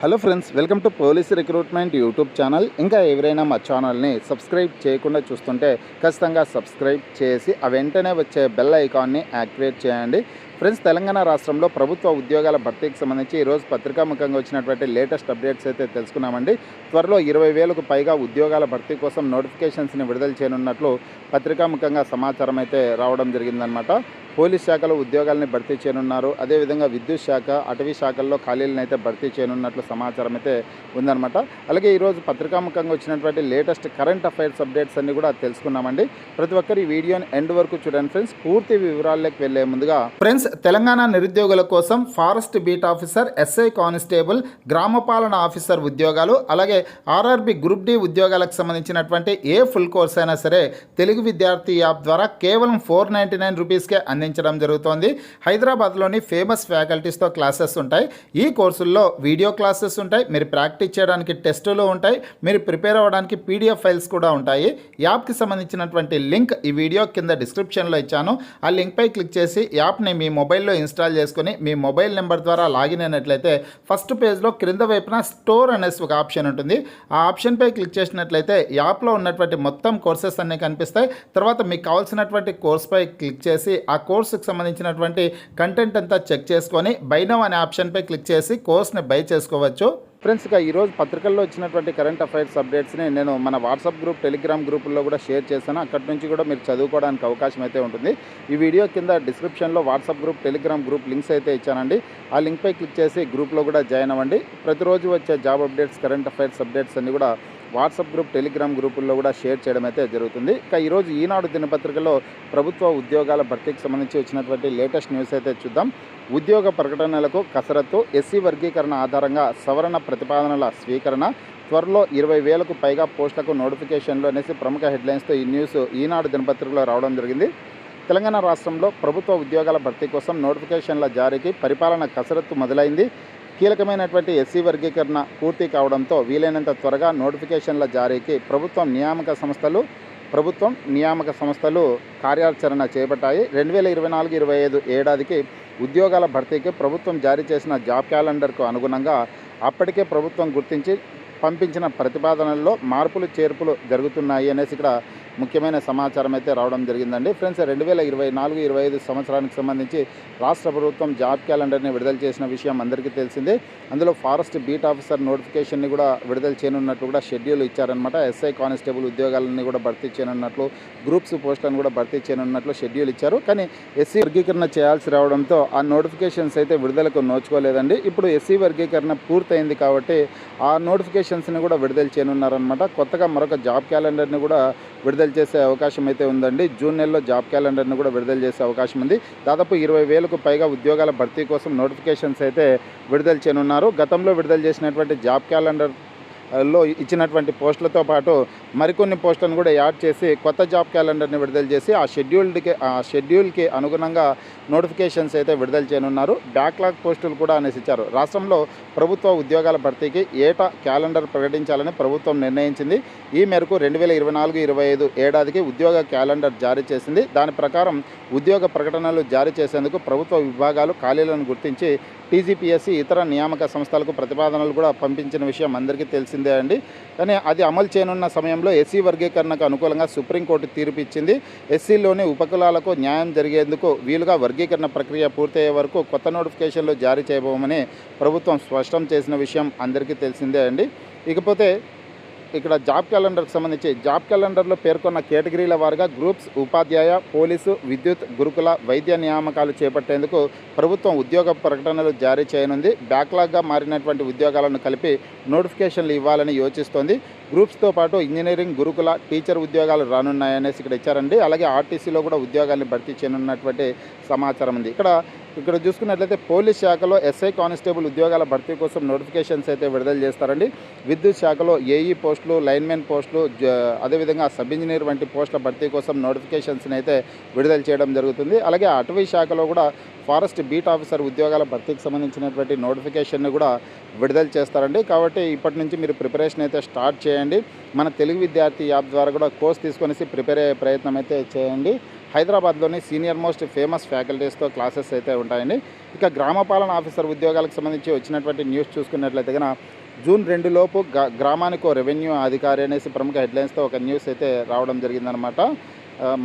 Hello friends, welcome to police recruitment YouTube channel. ఇంకా ఎవరైనా మా ఛానల్ని సబ్స్క్రైబ్ చేయకుండా చూస్తుంటే ఖచ్చితంగా సబ్స్క్రైబ్ చేసి ఆ వెంటనే వచ్చే బెల్ ఐకాన్ని యాక్టివేట్ చేయండి. ఫ్రెండ్స్, తెలంగాణ రాష్ట్రంలో ప్రభుత్వ ఉద్యోగాల భర్తీకి సంబంధించి ఈరోజు పత్రికాముఖంగా వచ్చినటువంటి లేటెస్ట్ అప్డేట్స్ అయితే తెలుసుకున్నామండి. త్వరలో 20,000కు పైగా ఉద్యోగాల భర్తీ కోసం నోటిఫికేషన్స్ని విడుదల చేయనున్నట్లు పత్రికాముఖంగా సమాచారం అయితే రావడం జరిగిందనమాట. పోలీస్ శాఖలో ఉద్యోగాలని భర్తీ చేయనున్నారు. అదేవిధంగా విద్యుత్ శాఖ, అటవీ శాఖల్లో ఖాళీలను అయితే భర్తీ చేయనున్నట్లు సమాచారం అయితే ఉందన్నమాట. అలాగే ఈరోజు పత్రికాముఖంగా వచ్చినటువంటి లేటెస్ట్ కరెంట్ అఫైర్స్ అప్డేట్స్ అన్ని కూడా తెలుసుకున్నామండి. ప్రతి ఒక్కరు ఈ వీడియోని ఎండ్ వరకు చూడండి ఫ్రెండ్స్. పూర్తి వివరాల్లోకి వెళ్లే ముందుగా ఫ్రెండ్స్, తెలంగాణ నిరుద్యోగుల కోసం forest beat officer, SI constable, గ్రామపాలన ఆఫీసర్ ఉద్యోగాలు, అలాగే ఆర్ఆర్బి గ్రూప్ డి ఉద్యోగాలకు సంబంధించినటువంటి ఏ ఫుల్ కోర్స్ అయినా సరే తెలుగు విద్యార్థి యాప్ ద్వారా కేవలం 499 రూపీస్కే అందించడం జరుగుతోంది. హైదరాబాద్లోని ఫేమస్ ఫ్యాకల్టీస్తో క్లాసెస్ ఉంటాయి. ఈ కోర్సుల్లో వీడియో క్లాసెస్ ఉంటాయి, మీరు ప్రాక్టీస్ చేయడానికి టెస్టులు ఉంటాయి, మీరు ప్రిపేర్ అవ్వడానికి పీడిఎఫ్ ఫైల్స్ కూడా ఉంటాయి. యాప్కి సంబంధించినటువంటి లింక్ ఈ వీడియో కింద డిస్క్రిప్షన్లో ఇచ్చాను. ఆ లింక్పై క్లిక్ చేసి యాప్ని మీ మొబైల్లో ఇన్స్టాల్ చేసుకుని మీ మొబైల్ నెంబర్ ద్వారా లాగిన్ అయినట్లయితే ఫస్ట్ పేజ్లో క్రింద వైపున స్టోర్ అనేసి ఒక ఆప్షన్ ఉంటుంది. ఆ ఆప్షన్పై క్లిక్ చేసినట్లయితే యాప్లో ఉన్నటువంటి మొత్తం కోర్సెస్ అన్నీ కనిపిస్తాయి. తర్వాత మీకు కావాల్సినటువంటి కోర్స్పై క్లిక్ చేసి ఆ కోర్సుకు సంబంధించినటువంటి కంటెంట్ అంతా చెక్ చేసుకొని బై నౌ అనే ఆప్షన్పై క్లిక్ చేసి కోర్స్ని బై చేసుకోవచ్చు. ఫ్రెండ్స్, ఇక ఈరోజు పత్రికల్లో వచ్చినటువంటి కరెంట్ అఫైర్స్ అప్డేట్స్ని నేను మన వాట్సాప్ గ్రూప్, టెలిగ్రామ్ గ్రూపుల్లో కూడా షేర్ చేశాను. అక్కడి నుంచి కూడా మీరు చదువుకోవడానికి అవకాశం అయితే ఉంటుంది. ఈ వీడియో కింద డిస్క్రిప్షన్లో WhatsApp group, Telegram group links అయితే ఇచ్చానండి. ఆ లింక్పై క్లిక్ చేసి గ్రూప్లో కూడా జాయిన్ అవ్వండి. ప్రతిరోజు వచ్చే job updates, current affairs updates అన్నీ కూడా వాట్సాప్ గ్రూప్, టెలిగ్రామ్ గ్రూపుల్లో కూడా షేర్ చేయడం అయితే జరుగుతుంది. ఇక ఈరోజు ఈనాడు దినపత్రికలో ప్రభుత్వ ఉద్యోగాల భర్తీకి సంబంధించి వచ్చినటువంటి లేటెస్ట్ న్యూస్ అయితే చూద్దాం. ఉద్యోగ ప్రకటనలకు కసరత్తు, ఎస్సీ వర్గీకరణ ఆధారంగా సవరణ ప్రతిపాదనల స్వీకరణ, త్వరలో 20,000కు పైగా పోస్టులకు నోటిఫికేషన్లు అనేసి ప్రముఖ హెడ్లైన్స్తో ఈ న్యూస్ ఈనాడు దినపత్రికలో రావడం జరిగింది. తెలంగాణ రాష్ట్రంలో ప్రభుత్వ ఉద్యోగాల భర్తీ కోసం నోటిఫికేషన్ల జారీకి పరిపాలన కసరత్తు మొదలైంది. కీలకమైనటువంటి ఎస్సీ వర్గీకరణ పూర్తి కావడంతో వీలైనంత త్వరగా నోటిఫికేషన్ల జారీకి ప్రభుత్వం నియామక సంస్థలు కార్యాచరణ చేపట్టాయి. 2024-25 ఏడాదికి ఉద్యోగాల భర్తీకి ప్రభుత్వం జారీ చేసిన జాబ్ క్యాలెండర్కు అనుగుణంగా అప్పటికే ప్రభుత్వం గుర్తించి పంపించిన ప్రతిపాదనల్లో మార్పులు చేర్పులు జరుగుతున్నాయి అనేసి ఇక్కడ ముఖ్యమైన సమాచారం అయితే రావడం జరిగిందండి. ఫ్రెండ్స్, 2024-25 సంవత్సరానికి సంబంధించి రాష్ట్ర ప్రభుత్వం జాబ్ క్యాలెండర్ని విడుదల చేసిన విషయం అందరికీ తెలిసిందే. అందులో ఫారెస్ట్ బీట్ ఆఫీసర్ నోటిఫికేషన్ని కూడా విడుదల చేయనున్నట్లు కూడా షెడ్యూల్ ఇచ్చారనమాట. ఎస్ఐ కానిస్టేబుల్ ఉద్యోగాలని కూడా భర్తీ చేయనున్నట్లు, గ్రూప్స్ పోస్టులను కూడా భర్తీ చేయనున్నట్లు షెడ్యూల్ ఇచ్చారు. కానీ ఎస్సీ వర్గీకరణ చేయాల్సి రావడంతో ఆ నోటిఫికేషన్స్ అయితే విడుదలకు నోచుకోలేదండి. ఇప్పుడు ఎస్సీ వర్గీకరణ పూర్తయింది కాబట్టి ఆ నోటిఫికేషన్స్ని కూడా విడుదల చేయనున్నారనమాట. కొత్తగా మరొక జాబ్ క్యాలెండర్ని కూడా విడుదల చేసే అవకాశం అయితే ఉందండి. జూన్ నెలలో జాబ్ క్యాలెండర్ని కూడా విడుదల చేసే అవకాశం ఉంది. దాదాపు 20,000కు పైగా ఉద్యోగాల భర్తీ కోసం నోటిఫికేషన్స్ అయితే విడుదల చేయనున్నారు. గతంలో విడుదల చేసినటువంటి జాబ్ క్యాలెండర్లో ఇచ్చినటువంటి పోస్టులతో పాటు మరికొన్ని పోస్టులను కూడా యాడ్ చేసి కొత్త జాబ్ క్యాలెండర్ని విడుదల చేసి ఆ షెడ్యూల్కి అనుగుణంగా నోటిఫికేషన్స్ అయితే విడుదల చేయనున్నారు. బ్యాక్లాగ్ పోస్టులు కూడా అనేసిచ్చారు. రాష్ట్రంలో ప్రభుత్వ ఉద్యోగాల భర్తీకి ఏటా క్యాలెండర్ ప్రకటించాలని ప్రభుత్వం నిర్ణయించింది. ఈ మేరకు 2024-25 ఏడాదికి ఉద్యోగ క్యాలెండర్ జారీ చేసింది. దాని ప్రకారం ఉద్యోగ ప్రకటనలు జారీ చేసేందుకు ప్రభుత్వ విభాగాలు ఖాళీలను గుర్తించి టీజీపీఎస్సీ ఇతర నియామక సంస్థలకు ప్రతిపాదనలు కూడా పంపించిన విషయం అందరికీ తెలిసిందే అండి. కానీ అది అమలు చేయనున్న సమయంలో ఎస్సీ వర్గీకరణకు అనుకూలంగా సుప్రీంకోర్టు తీర్పు ఇచ్చింది. ఎస్సీలోని ఉపకులాలకు న్యాయం జరిగేందుకు వీలుగా వర్గీకరణ ప్రక్రియ పూర్తయ్యే వరకు కొత్త నోటిఫికేషన్లు జారీ చేయబోమని ప్రభుత్వం స్పష్టం చేసిన విషయం అందరికీ తెలిసిందే అండి. ఇకపోతే ఇక్కడ జాబ్ క్యాలెండర్కి సంబంధించి జాబ్ క్యాలెండర్లో పేర్కొన్న కేటగిరీల వారుగా గ్రూప్స్, ఉపాధ్యాయ, పోలీసు, విద్యుత్, గురుకుల, వైద్య నియామకాలు చేపట్టేందుకు ప్రభుత్వం ఉద్యోగ ప్రకటనలు జారీ చేయనుంది. బ్యాక్లాగ్గా మారినటువంటి ఉద్యోగాలను కలిపి నోటిఫికేషన్లు ఇవ్వాలని యోచిస్తోంది. గ్రూప్స్తో పాటు ఇంజనీరింగ్, గురుకుల, టీచర్ ఉద్యోగాలు రానున్నాయనేసి ఇక్కడ ఇచ్చారండి. అలాగే ఆర్టీసీలో కూడా ఉద్యోగాలను భర్తీ చేయనున్నటువంటి సమాచారం ఉంది. ఇక్కడ చూసుకున్నట్లయితే పోలీస్ శాఖలో ఎస్ఐ కానిస్టేబుల్ ఉద్యోగాల భర్తీ కోసం నోటిఫికేషన్స్ అయితే విడుదల చేస్తారండి. విద్యుత్ శాఖలో ఏఈ పోస్టులు, లైన్మెన్ పోస్టులు, అదేవిధంగా సబ్ ఇంజనీర్ వంటి పోస్టుల భర్తీ కోసం నోటిఫికేషన్స్ని అయితే విడుదల చేయడం జరుగుతుంది. అలాగే అటవీ శాఖలో కూడా ఫారెస్ట్ బీట్ ఆఫీసర్ ఉద్యోగాల భర్తీకి సంబంధించినటువంటి నోటిఫికేషన్ని కూడా విడుదల చేస్తారండి. కాబట్టి ఇప్పటి నుంచి మీరు ప్రిపరేషన్ అయితే స్టార్ట్ చేయండి. మన తెలుగు విద్యార్థి యాప్ ద్వారా కూడా కోర్స్ తీసుకొనేసి ప్రిపేర్ అయ్యే ప్రయత్నం అయితే చేయండి. హైదరాబాద్లోని సీనియర్ మోస్ట్ ఫేమస్ ఫ్యాకల్టీస్తో క్లాసెస్ అయితే ఉంటాయండి. ఇక గ్రామపాలన ఆఫీసర్ ఉద్యోగాలకు సంబంధించి వచ్చినటువంటి న్యూస్ చూసుకున్నట్లయితే కనుక జూన్ 2 లోపు గ్రామానికో రెవెన్యూ అధికారి అనేసి ప్రముఖ హెడ్లైన్స్తో ఒక న్యూస్ అయితే రావడం జరిగిందనమాట.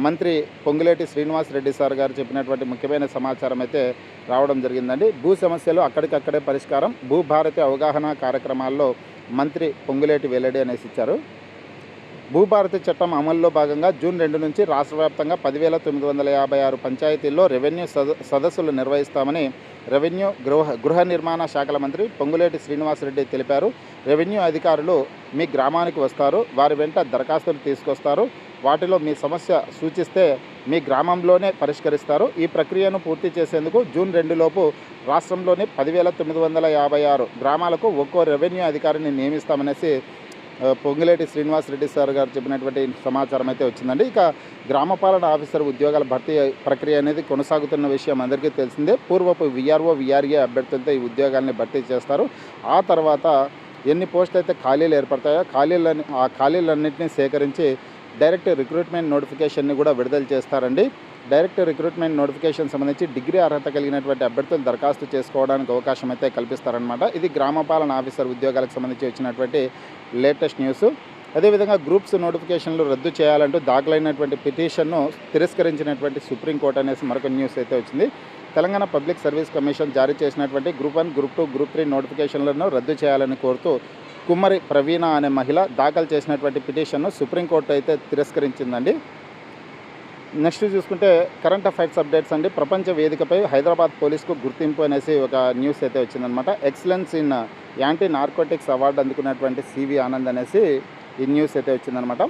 మంత్రి పొంగులేటి శ్రీనివాస్ రెడ్డి సార్ గారు చెప్పినటువంటి ముఖ్యమైన సమాచారం అయితే రావడం జరిగిందండి. భూ సమస్యలు అక్కడికక్కడే పరిష్కారం, భూభారతి అవగాహన కార్యక్రమాల్లో మంత్రి పొంగులేటి వెల్లడి అనేసి ఇచ్చారు. భూభారతి చట్టం అమల్లో భాగంగా జూన్ 2 నుంచి రాష్ట్ర వ్యాప్తంగా 10,956 పంచాయతీల్లో రెవెన్యూ సదస్సులు నిర్వహిస్తామని రెవెన్యూ గృహ నిర్మాణ శాఖల మంత్రి పొంగులేటి శ్రీనివాసరెడ్డి తెలిపారు. రెవెన్యూ అధికారులు మీ గ్రామానికి వస్తారు, వారి వెంట దరఖాస్తులు తీసుకొస్తారు, వాటిలో మీ సమస్య సూచిస్తే మీ గ్రామంలోనే పరిష్కరిస్తారు. ఈ ప్రక్రియను పూర్తి చేసేందుకు జూన్ 2 లోపు రాష్ట్రంలోని 10,956 గ్రామాలకు ఒక్కో రెవెన్యూ అధికారిని నియమిస్తామనేసి పొంగులేటి శ్రీనివాస్ రెడ్డి సార్ గారు చెప్పినటువంటి సమాచారం అయితే వచ్చిందండి. ఇక గ్రామపాలన ఆఫీసర్ ఉద్యోగాల భర్తీ ప్రక్రియ అనేది కొనసాగుతున్న విషయం అందరికీ తెలిసిందే. పూర్వపు విఆర్ఓ విఆర్ఏ అభ్యర్థులతో ఈ ఉద్యోగాల్ని భర్తీ చేస్తారు. ఆ తర్వాత ఎన్ని పోస్టులు అయితే ఖాళీలు ఏర్పడతాయో ఆ ఖాళీలన్నింటినీ సేకరించి డైరెక్ట్ రిక్రూట్మెంట్ నోటిఫికేషన్ని కూడా విడుదల చేస్తారండి. డైరెక్ట్ రిక్రూట్మెంట్ నోటిఫికేషన్ సంబంధించి డిగ్రీ అర్హత కలిగినటువంటి అభ్యర్థులు దరఖాస్తు చేసుకోవడానికి అవకాశం అయితే కల్పిస్తారనమాట. ఇది గ్రామపాలన ఆఫీసర్ ఉద్యోగాలకు సంబంధించి వచ్చినటువంటి లేటెస్ట్ న్యూస్. అదేవిధంగా గ్రూప్స్ నోటిఫికేషన్లు రద్దు చేయాలంటూ దాఖలైనటువంటి పిటిషన్ను తిరస్కరించినటువంటి సుప్రీంకోర్టు అనేసి మరొక న్యూస్ అయితే వచ్చింది. తెలంగాణ పబ్లిక్ సర్వీస్ కమిషన్ జారీ చేసినటువంటి గ్రూప్ 1, గ్రూప్ 2, గ్రూప్ 3 నోటిఫికేషన్లను రద్దు చేయాలని కోరుతూ కుమ్మరి ప్రవీణ అనే మహిళ దాఖలు చేసినటువంటి పిటిషన్ను సుప్రీంకోర్టు అయితే తిరస్కరించిందండి. నెక్స్ట్ చూసుకుంటే కరెంట్ అఫైర్స్ అప్డేట్స్ అండి. ప్రపంచ వేదికపై హైదరాబాద్ పోలీసుకు గుర్తింపు అనేసి ఒక న్యూస్ అయితే వచ్చిందనమాట. Excellence in anti narcotics award అందుకున్నటువంటి సివి ఆనంద్ అనేసి ఈ న్యూస్ అయితే వచ్చిందనమాట.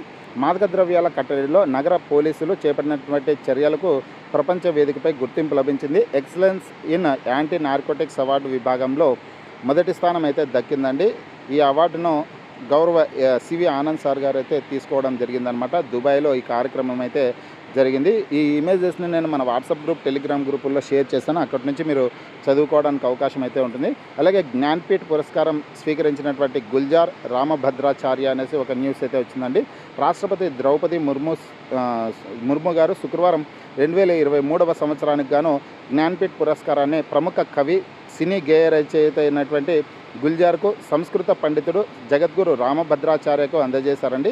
మాదక ద్రవ్యాల కట్టడిలో నగర పోలీసులు చేపట్టినటువంటి చర్యలకు ప్రపంచ వేదికపై గుర్తింపు లభించింది. Excellence in anti narcotics award విభాగంలో మొదటి స్థానం అయితే దక్కిందండి. ఈ అవార్డును గౌరవ సివి ఆనంద్ సార్ గారు అయితే తీసుకోవడం జరిగిందనమాట. దుబాయ్లో ఈ కార్యక్రమం అయితే జరిగింది. ఈ ఇమేజెస్ని నేను మన వాట్సాప్ గ్రూప్, టెలిగ్రామ్ గ్రూపుల్లో షేర్ చేశాను. అక్కడి నుంచి మీరు చదువుకోవడానికి అవకాశం అయితే ఉంటుంది. అలాగే జ్ఞాన్పీఠ్ పురస్కారం స్వీకరించినటువంటి గుల్జార్ రామభద్రాచార్య అనేసి ఒక న్యూస్ అయితే వచ్చిందండి. రాష్ట్రపతి ద్రౌపది ముర్ము గారు శుక్రవారం 2023వ సంవత్సరానికి గాను జ్ఞాన్పీఠ్ పురస్కారాన్ని ప్రముఖ కవి, సినీ గేయ రచయిత అయినటువంటి గుల్జార్కు సంస్కృత పండితుడు జగద్గురు రామభద్రాచార్యకు అందజేశారండి.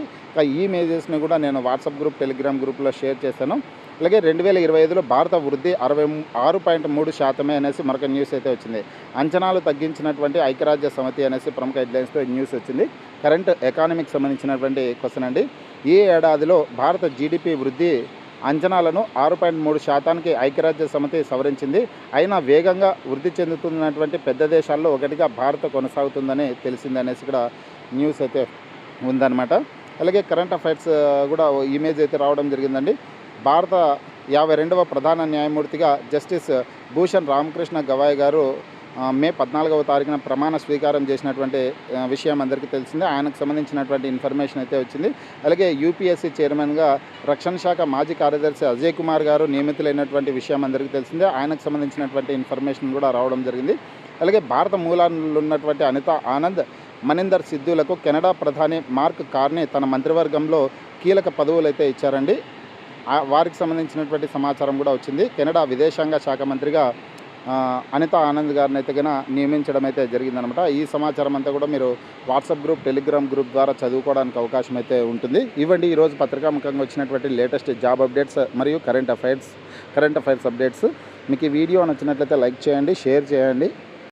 ఈ ఇమేజెస్ని కూడా నేను వాట్సాప్ గ్రూప్, టెలిగ్రామ్ గ్రూప్లో షేర్ చేశాను. అలాగే 2025లో భారత వృద్ధి 66.3% అనేసి మరొక న్యూస్ అయితే వచ్చింది. అంచనాలు తగ్గించినటువంటి ఐక్యరాజ్య సమితి అనేసి ప్రముఖ హెడ్లైన్స్తో న్యూస్ వచ్చింది. కరెంట్ ఎకానమీకి సంబంధించినటువంటి క్వశ్చన్ అండి. ఈ ఏడాదిలో భారత జీడిపి వృద్ధి అంచనాలను 6.3%కి ఐక్యరాజ్య సమితి సవరించింది. అయినా వేగంగా వృద్ధి చెందుతున్నటువంటి పెద్ద దేశాల్లో ఒకటిగా భారత్ కొనసాగుతుందని తెలిసిందనేసి ఇక్కడ న్యూస్ అయితే ఉందన్నమాట. అలాగే కరెంట్ అఫైర్స్ కూడా ఇమేజ్ అయితే రావడం జరిగిందండి. భారత 52వ ప్రధాన న్యాయమూర్తిగా జస్టిస్ భూషణ్ రామకృష్ణ గవాయ్ గారు మే 14వ తారీఖున ప్రమాణ స్వీకారం చేసినటువంటి విషయం అందరికీ తెలిసిందే. ఆయనకు సంబంధించినటువంటి ఇన్ఫర్మేషన్ అయితే వచ్చింది. అలాగే యూపీఎస్సీ చైర్మన్గా రక్షణ శాఖ మాజీ కార్యదర్శి అజయ్ కుమార్ గారు నియమితులైనటువంటి విషయం అందరికీ తెలిసిందే. ఆయనకు సంబంధించినటువంటి ఇన్ఫర్మేషన్ కూడా రావడం జరిగింది. అలాగే భారత మూలాలు ఉన్నటువంటి అనితా ఆనంద్, మనిందర్ సిద్ధులకు కెనడా ప్రధాని మార్క్ కార్నీ తన మంత్రివర్గంలో కీలక పదవులు అయితే ఇచ్చారండి. వారికి సంబంధించినటువంటి సమాచారం కూడా వచ్చింది. కెనడా విదేశాంగ శాఖ మంత్రిగా అనితా ఆనంద్ గారిని అయితే కన్నా నియమించడం అయితే జరిగిందనమాట. ఈ సమాచారం అంతా కూడా మీరు వాట్సాప్ గ్రూప్, టెలిగ్రామ్ గ్రూప్ ద్వారా చదువుకోవడానికి అవకాశం అయితే ఉంటుంది. ఇవ్వండి ఈరోజు పత్రికాముఖంగా వచ్చినటువంటి లేటెస్ట్ జాబ్ అప్డేట్స్ మరియు కరెంట్ అఫైర్స్ అప్డేట్స్. మీకు ఈ వీడియో నచ్చినట్లయితే లైక్ చేయండి, షేర్ చేయండి.